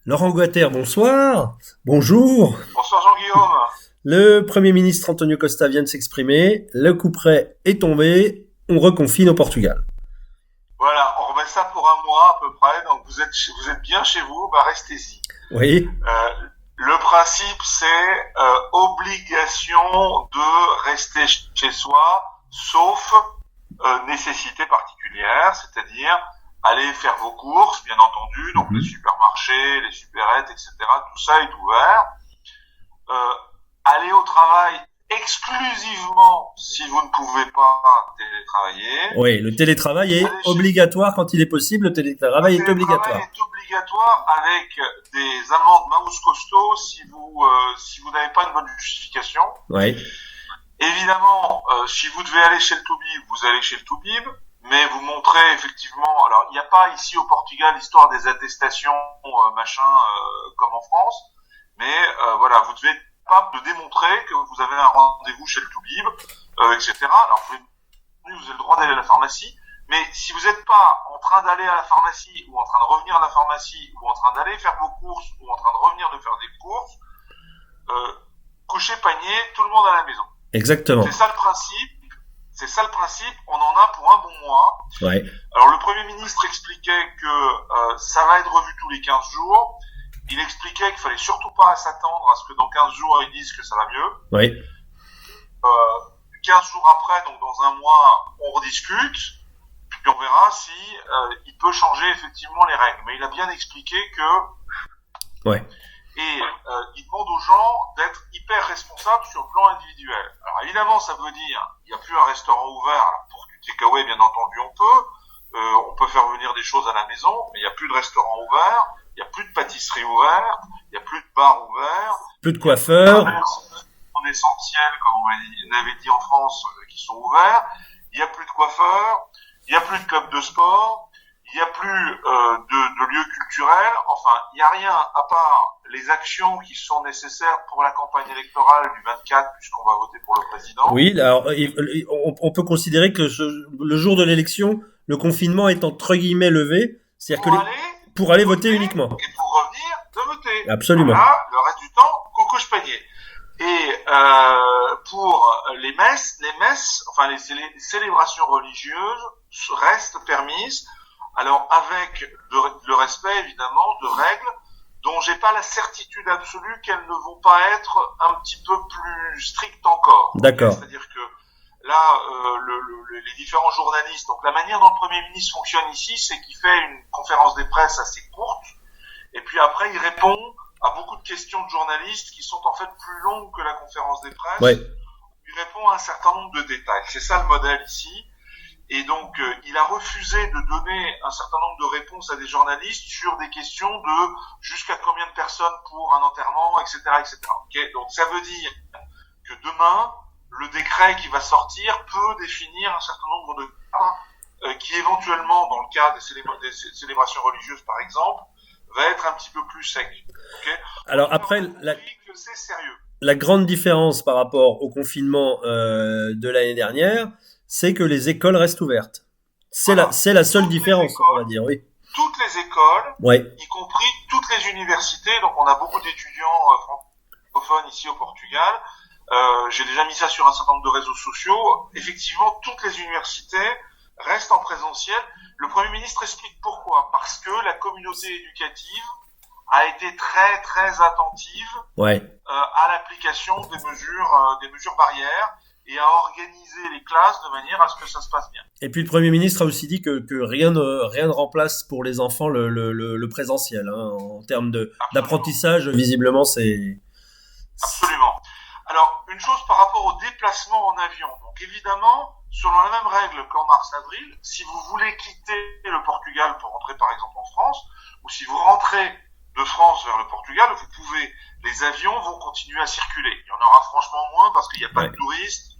Laurent Guater, bonsoir. Bonjour. Bonsoir Jean-Guillaume. Le Premier ministre Antonio Costa vient de s'exprimer. Le couperet est tombé. On reconfine au Portugal. Voilà, on remet ça pour un mois à peu près, donc vous êtes bien chez vous, bah restez-y. Oui. Le principe c'est obligation de rester chez soi, sauf nécessité particulière, c'est-à-dire aller faire vos courses, bien entendu, donc les supermarchés, les supérettes, etc. Tout ça est ouvert. Aller au travail exclusivement si vous ne pouvez pas télétravailler. Oui, le télétravail est obligatoire quand il est possible. Le télétravail est obligatoire. Le télétravail est obligatoire avec des amendes maus costauds si vous n'avez pas une bonne justification. Oui. Évidemment, si vous devez aller chez le Toubib, vous allez chez le Toubib, mais vous montrez effectivement. Alors, il n'y a pas ici au Portugal l'histoire des attestations comme en France, mais voilà, vous devez être capable de démontrer que vous avez un rendez-vous chez le Toubib, etc. Alors, vous avez le droit d'aller à la pharmacie, mais si vous n'êtes pas en train d'aller à la pharmacie ou en train de revenir à la pharmacie ou en train d'aller faire vos courses ou en train de revenir de faire des courses, coucher panier, tout le monde à la maison. Exactement. C'est ça le principe. On en a pour un bon mois. Ouais. Alors le Premier ministre expliquait que ça va être revu tous les 15 jours. Il expliquait qu'il fallait surtout pas s'attendre à ce que dans 15 jours ils disent que ça va mieux. Oui. 15 jours après, donc dans un mois, on rediscute. Puis on verra si il peut changer effectivement les règles. Mais il a bien expliqué que. Ouais. Et il demande aux gens d'être hyper responsables sur le plan individuel. Alors évidemment, ça veut dire il n'y a plus un restaurant ouvert. Alors pour du takeaway, bien entendu, on peut faire venir des choses à la maison, mais il n'y a plus de restaurant ouvert, il n'y a plus de pâtisserie ouverte, il n'y a plus de bar ouvert, plus de coiffeurs, en essentiel, comme on avait dit en France, qui sont ouverts. Il n'y a plus de coiffeurs, il n'y a plus de clubs de sport. Il n'y a plus de lieux culturels, enfin, il n'y a rien à part les actions qui sont nécessaires pour la campagne électorale du 24, puisqu'on va voter pour le président. Oui, alors on peut considérer que le jour de l'élection, le confinement est entre guillemets levé, c'est-à-dire pour aller voter uniquement. Et pour revenir de voter. Absolument. Voilà, le reste du temps, coco panier. Et pour les messes, enfin les célébrations religieuses restent permises. Alors avec le respect évidemment de règles dont j'ai pas la certitude absolue qu'elles ne vont pas être un petit peu plus strictes encore. D'accord. C'est-à-dire que là, les différents journalistes, donc la manière dont le Premier ministre fonctionne ici, c'est qu'il fait une conférence de presse assez courte, et puis après il répond à beaucoup de questions de journalistes qui sont en fait plus longues que la conférence des presses. Ouais. Il répond à un certain nombre de détails. C'est ça le modèle ici. Et donc, il a refusé de donner un certain nombre de réponses à des journalistes sur des questions de jusqu'à combien de personnes pour un enterrement, etc., etc. Okay, donc, ça veut dire que demain, le décret qui va sortir peut définir un certain nombre de cadres qui, éventuellement, dans le cas des célébrations religieuses, par exemple, va être un petit peu plus sec. Okay. Alors après, que c'est sérieux. La grande différence par rapport au confinement de l'année dernière, c'est que les écoles restent ouvertes. C'est la seule différence, on va dire, oui. Toutes les écoles, ouais. Y compris toutes les universités. Donc, on a beaucoup d'étudiants francophones ici au Portugal. J'ai déjà mis ça sur un certain nombre de réseaux sociaux. Effectivement, toutes les universités restent en présentiel. Le Premier ministre explique pourquoi. Parce que la communauté éducative a été très, très attentive à l'application des mesures barrières et à organiser les classes de manière à ce que ça se passe bien. Et puis le Premier ministre a aussi dit que rien ne remplace pour les enfants le présentiel. Hein, en termes d'apprentissage, visiblement, c'est... Absolument. Alors, une chose par rapport au déplacement en avion. Donc évidemment, selon la même règle qu'en mars-avril, si vous voulez quitter le Portugal pour rentrer par exemple en France, ou si vous rentrez de France vers le Portugal, vous pouvez, les avions vont continuer à circuler. Il y en aura franchement moins parce qu'il n'y a pas de touristes.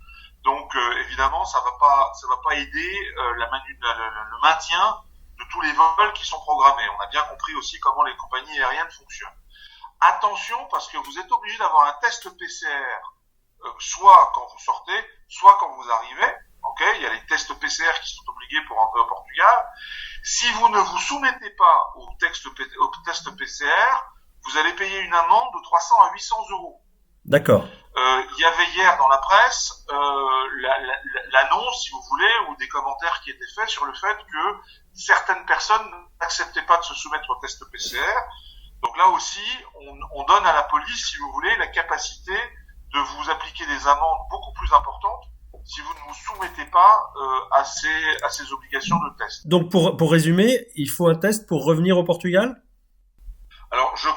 Donc évidemment, ça va pas aider le maintien de tous les vols qui sont programmés. On a bien compris aussi comment les compagnies aériennes fonctionnent. Attention, parce que vous êtes obligé d'avoir un test PCR, soit quand vous sortez, soit quand vous arrivez. Okay, il y a les tests PCR qui sont obligés pour entrer au Portugal. Si vous ne vous soumettez pas au test PCR, vous allez payer une amende de 300 à 800 euros. D'accord. Il y avait hier dans la presse l'annonce, si vous voulez, ou des commentaires qui étaient faits sur le fait que certaines personnes n'acceptaient pas de se soumettre au test PCR. Donc là aussi, on donne à la police, si vous voulez, la capacité de vous appliquer des amendes beaucoup plus importantes si vous ne vous soumettez pas à ces obligations de test. Donc pour résumer, il faut un test pour revenir au Portugal ? Alors je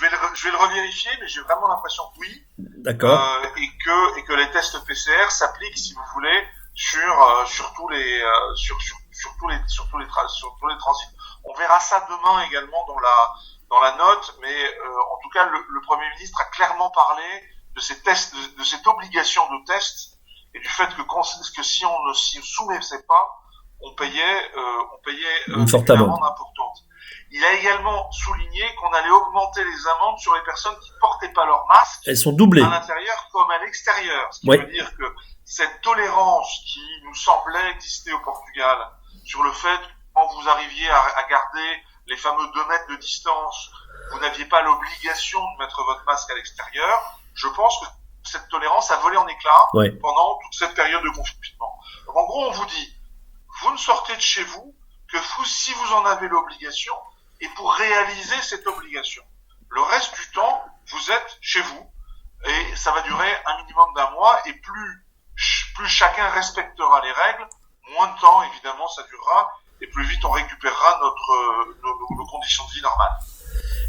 vais le revérifier, mais j'ai vraiment l'impression que oui. D'accord. Et que les tests PCR s'appliquent, si vous voulez, sur tous les transits. On verra ça demain également dans la note, mais en tout cas le Premier ministre a clairement parlé de ces tests, de cette obligation de test, et du fait que si on ne s'y soumettait pas, on payait une amende importante. Il a également souligné qu'on allait augmenter les amendes sur les personnes qui portaient pas leur masque. Elles sont doublées. À l'intérieur comme à l'extérieur. Ce qui veut dire que cette tolérance qui nous semblait exister au Portugal sur le fait que quand vous arriviez à garder les fameux 2 mètres de distance, vous n'aviez pas l'obligation de mettre votre masque à l'extérieur. Je pense que cette tolérance a volé en éclats pendant toute cette période de confinement. Donc en gros, on vous dit, vous ne sortez de chez vous que si vous en avez l'obligation et pour réaliser cette obligation. Le reste du temps, vous êtes chez vous et ça va durer un minimum d'1 mois et plus chacun respectera les règles, moins de temps évidemment ça durera et plus vite on récupérera nos conditions de vie normales.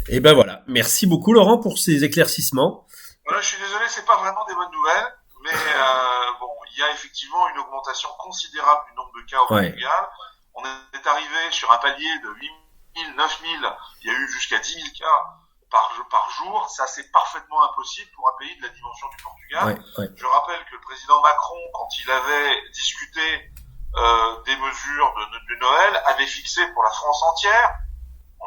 Et ben voilà, merci beaucoup Laurent pour ces éclaircissements. Voilà, je suis désolé, c'est pas vraiment des bonnes nouvelles, mais il y a effectivement une augmentation considérable du nombre de cas au Portugal. On est arrivé sur un palier de 8 000, 9 000, il y a eu jusqu'à 10 000 cas par jour. Ça, c'est parfaitement impossible pour un pays de la dimension du Portugal. Je rappelle que le président Macron, quand il avait discuté des mesures de Noël, avait fixé pour la France entière,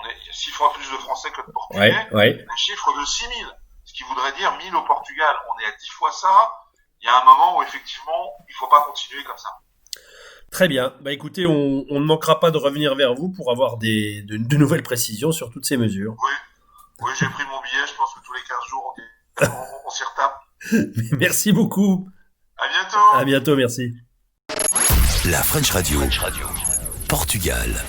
il y a 6 fois plus de Français que de Portugais, un chiffre de 6 000. Ce qui voudrait dire 1 000 au Portugal. On est à 10 fois ça. Il y a un moment où effectivement, il faut pas continuer comme ça. Très bien. Bah écoutez, on ne manquera pas de revenir vers vous pour avoir de nouvelles précisions sur toutes ces mesures. Oui, j'ai pris mon billet. Je pense que tous les 15 jours, on s'y retape. Merci beaucoup. À bientôt. À bientôt, merci. La French Radio. Portugal.